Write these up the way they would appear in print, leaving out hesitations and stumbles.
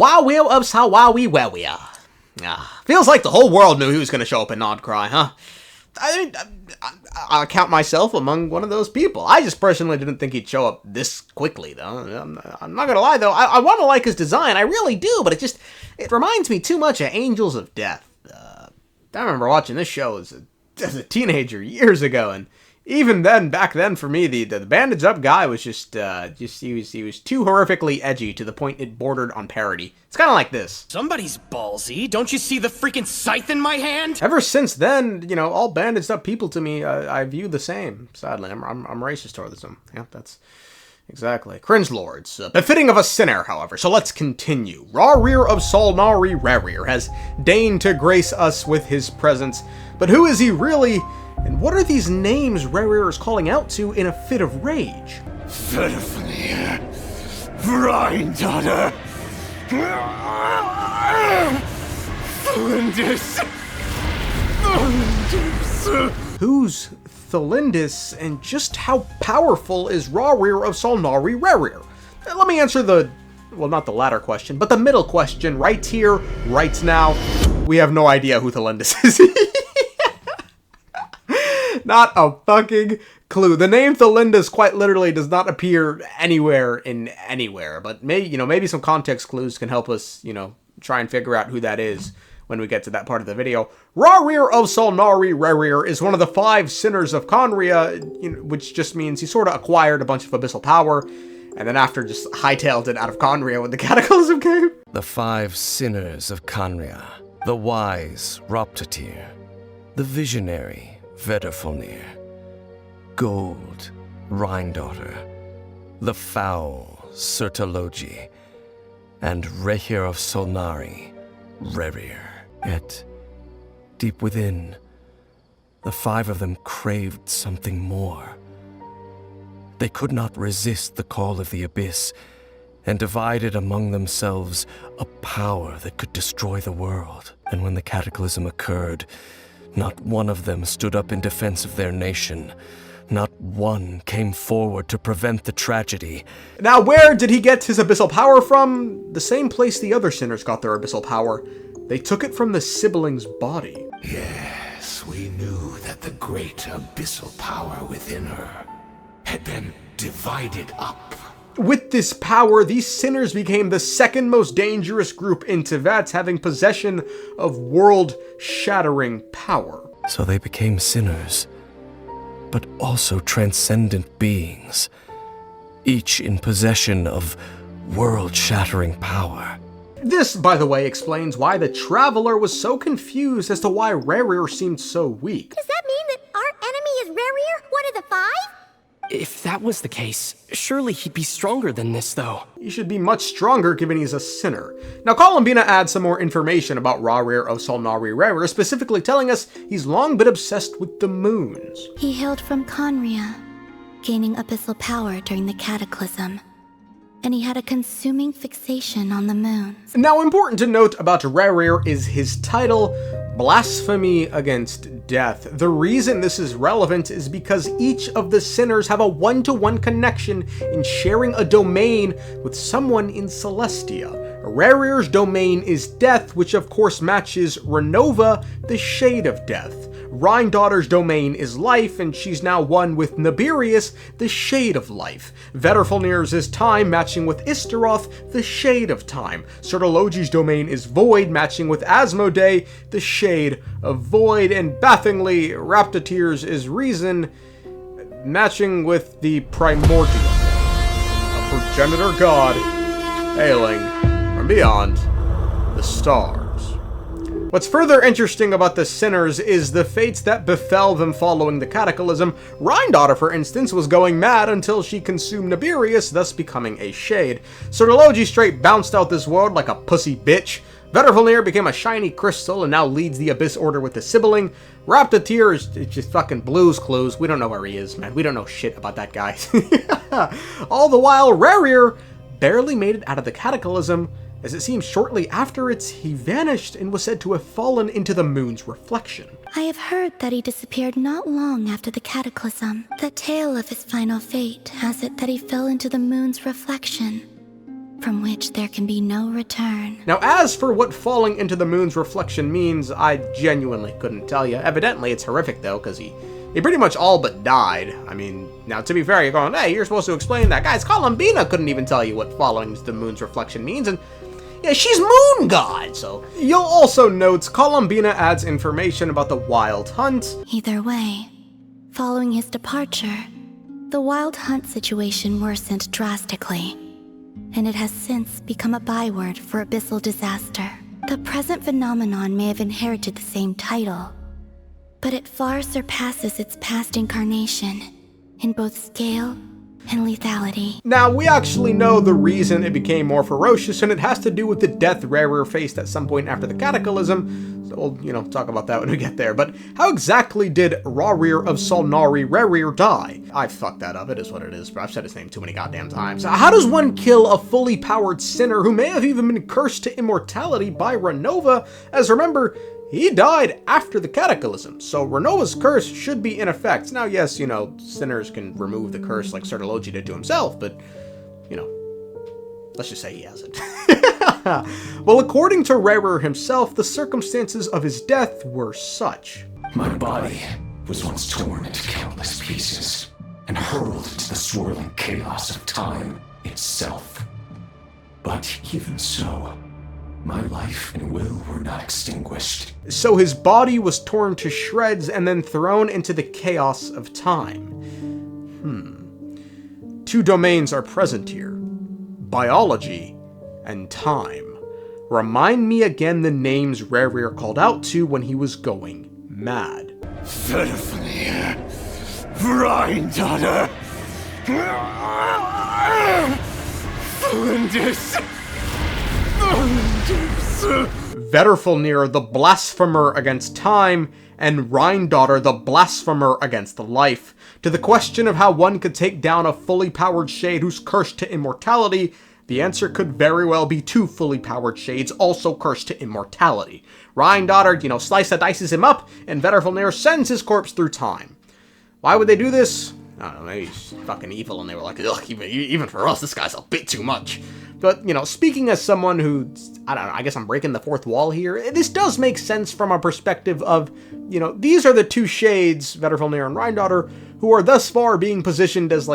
Wowio of Sawawi Wewia. Feels like the whole world knew he was going to show up in Nodcry, huh? I'll count myself among one of those people. I just personally didn't think he'd show up this quickly, though. I'm not gonna lie, though. I want to like his design. I really do, but it reminds me too much of Angels of Death. I remember watching this show as a teenager years ago, and even then, back then, for me, the bandaged up guy was he was too horrifically edgy to the point it bordered on parody. It's kind of like this. Somebody's ballsy. Don't you see the freaking scythe in my hand? Ever since then, all bandaged up people to me, I view the same. Sadly, I'm racist towards them. Yeah, that's exactly. Cringe lords, befitting of a sinner, however. So let's continue. Rerir of Solnari Rerir has deigned to grace us with his presence, but who is he really? And what are these names Rerir is calling out to in a fit of rage? Verfnir, Vrindaughter, Thalindis. Who's Thalindis, and just how powerful is Rerir of Solnari Rerir? Let me answer not the latter question, but the middle question right here, right now. We have no idea who Thalindis is. Not a fucking clue. The name Thalindis quite literally does not appear anywhere in anywhere, but maybe some context clues can help us, try and figure out who that is when we get to that part of the video. Rerir of Solnari Rerir is one of the 5 sinners of Khaenri'ah, which just means he sort of acquired a bunch of abyssal power, and then after just hightailed it out of Khaenri'ah when the Cataclysm came. The 5 sinners of Khaenri'ah, the wise Roptatyr, the visionary Vedrfolnir, Gold, Rhindaughter, the foul Sertologi, and Rächer of Solnari, Rerir. Yet, deep within, the 5 of them craved something more. They could not resist the call of the Abyss, and divided among themselves a power that could destroy the world. And when the Cataclysm occurred, not one of them stood up in defense of their nation. Not one came forward to prevent the tragedy. Now, where did he get his abyssal power from? The same place the other sinners got their abyssal power. They took it from the sibling's body. Yes, we knew that the great abyssal power within her had been divided up. With this power, these sinners became the second most dangerous group in Teyvat, having possession of world-shattering power. So they became sinners, but also transcendent beings, each in possession of world-shattering power. This, by the way, explains why the Traveler was so confused as to why Rerir seemed so weak. Does that mean that our enemy is Rerir, one of the 5? If that was the case, surely he'd be stronger than this, though. He should be much stronger given he's a sinner. Now, Columbina adds some more information about Rerir of Solnari Rerir, specifically telling us he's long been obsessed with the moons. He hailed from Khaenri'ah, gaining abyssal power during the Cataclysm, and he had a consuming fixation on the moons. Now, important to note about Rerir is his title, Blasphemy Against Death. The reason this is relevant is because each of the sinners have a one-to-one connection in sharing a domain with someone in Celestia. Rerir's domain is Death, which of course matches Renova, the Shade of Death. Rhindaughter's domain is Life, and she's now one with Nabirius, the Shade of Life. Vedrfolnir's is Time, matching with Istaroth, the Shade of Time. Sertologi's domain is Void, matching with Asmodee, the Shade of Void. And bafflingly, Raptatyr's is Reason, matching with the Primordial, a progenitor god hailing from beyond the stars. What's further interesting about the sinners is the fates that befell them following the Cataclysm. Rhindaughter, for instance, was going mad until she consumed Nabirius, thus becoming a Shade. Sertologi straight bounced out this world like a pussy bitch. Vedrfolnir became a shiny crystal and now leads the Abyss Order with the sibling. Raptatyr is just fucking Blue's Clues. We don't know where he is, man. We don't know shit about that guy. All the while, Rerir barely made it out of the Cataclysm, as it seems shortly after he vanished and was said to have fallen into the moon's reflection. I have heard that he disappeared not long after the Cataclysm. The tale of his final fate has it that he fell into the moon's reflection, from which there can be no return. Now, as for what falling into the moon's reflection means, I genuinely couldn't tell you. Evidently, it's horrific, though, because he pretty much all but died. I mean, now, to be fair, you're going, hey, you're supposed to explain that. Guys, Columbina couldn't even tell you what falling into the moon's reflection means, and yeah, she's Moon God, so... You'll also note Columbina adds information about the Wild Hunt. Either way, following his departure, the Wild Hunt situation worsened drastically, and it has since become a byword for abyssal disaster. The present phenomenon may have inherited the same title, but it far surpasses its past incarnation in both scale and lethality. Now, we actually know the reason it became more ferocious, and it has to do with the death Rächer faced at some point after the Cataclysm, so we'll, talk about that when we get there. But how exactly did Rerir of Solnari Rerir die? I fucked that up, it is what it is, but I've said his name too many goddamn times. How does one kill a fully powered sinner who may have even been cursed to immortality by Renova? As remember, he died after the Cataclysm, so Renova's curse should be in effect. Now, yes, sinners can remove the curse like Sertologi did to himself, but, let's just say he hasn't. Well, according to Rerir himself, the circumstances of his death were such. My body was once torn into countless pieces and hurled into the swirling chaos of time itself. But even so, my life and will were not extinguished. So his body was torn to shreds and then thrown into the chaos of time. Two domains are present here: biology and time. Remind me again the names Rerir called out to when he was going mad. Verifnir, Rhindaughter, Verifnir, the blasphemer against time, and Rhindaughter, the blasphemer against life. To the question of how one could take down a fully powered shade who's cursed to immortality, the answer could very well be two fully powered shades also cursed to immortality. Rhindaughter, dices him up, and Verifnir sends his corpse through time. Why would they do this? I don't know, maybe he's fucking evil and they were like, ugh, even for us, this guy's a bit too much. But, speaking as someone who, I don't know, I guess I'm breaking the fourth wall here, this does make sense from a perspective of, these are the two shades, Verifnir and Rhindaughter, who are thus far being positioned as,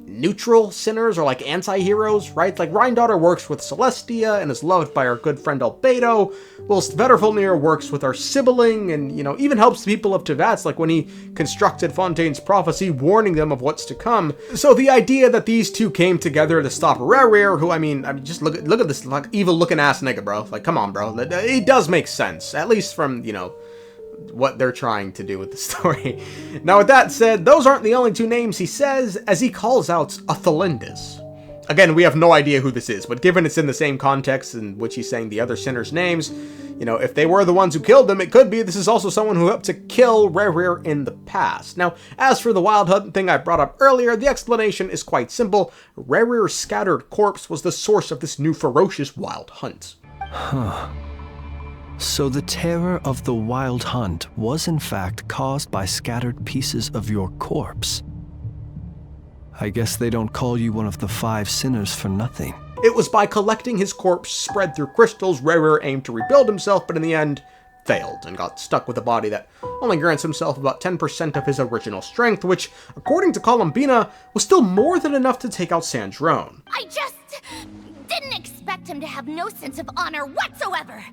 neutral sinners or, anti-heroes, right? Rhindaughter works with Celestia and is loved by our good friend Albedo, whilst Verifnir works with our sibling and, even helps the people of Teyvat, like when he constructed Fontaine's prophecy, warning them of what's to come. So the idea that these two came together to stop Rerir, who, I mean, just look at this, evil-looking ass nigga, bro. Come on, bro. It does make sense, at least from, what they're trying to do with the story. Now, with that said, those aren't the only two names he says, as he calls out Athelindis. Again, we have no idea who this is, but given it's in the same context in which he's saying the other sinners' names, if they were the ones who killed them, it could be this is also someone who helped to kill Rerir in the past. Now, as for the Wild Hunt thing I brought up earlier, the explanation is quite simple. Rerir's scattered corpse was the source of this new ferocious Wild Hunt. So the terror of the Wild Hunt was in fact caused by scattered pieces of your corpse. I guess they don't call you one of the 5 sinners for nothing. It was by collecting his corpse spread through crystals, Rerir aimed to rebuild himself, but in the end, failed, and got stuck with a body that only grants himself about 10% of his original strength, which, according to Columbina, was still more than enough to take out Sandrone. I just didn't expect him to have no sense of honor whatsoever.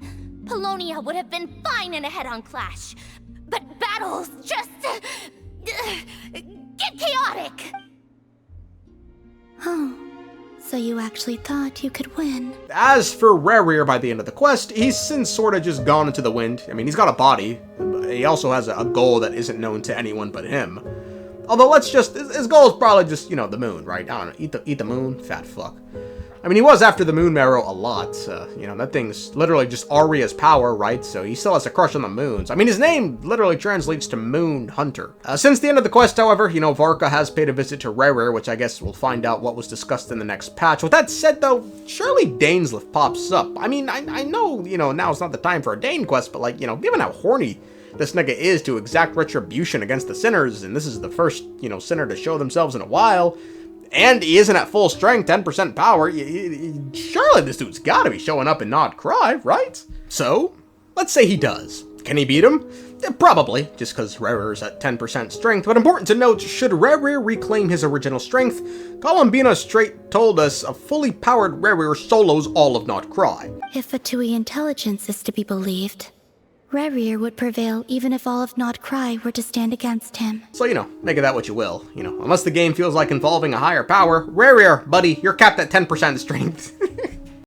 Polonia would have been fine in a head-on clash, but battles just get chaotic. Oh, so you actually thought you could win? As for Rerir by the end of the quest, he's since sort of just gone into the wind. I mean, he's got a body. He also has a goal that isn't known to anyone but him. Although, his goal is probably just, the moon, right? I don't know, eat the moon? Fat fuck. I mean, he was after the Moon Marrow a lot. That thing's literally just Arya's power, right? So he still has a crush on the moons. I mean, his name literally translates to Moon Hunter. Since the end of the quest, however, Varka has paid a visit to Rerir, which I guess we'll find out what was discussed in the next patch. With that said, though, surely dainsleif pops up. I mean, I know, now it's not the time for a Dane quest, but, given how horny this nigga is to exact retribution against the sinners, and this is the first, sinner to show themselves in a while, And he isn't at full strength, 10% power. Surely this dude's gotta be showing up and not cry, right? So, let's say he does. Can he beat him? Probably, just because Rerir's at 10% strength, but important to note, should Rerir reclaim his original strength, Columbina straight told us a fully powered Rerir solos all of Not Cry. If Fatui intelligence is to be believed, Rerir would prevail even if all of Not Cry were to stand against him. So, make of that what you will. Unless the game feels like involving a higher power, Rerir, buddy, you're capped at 10% strength.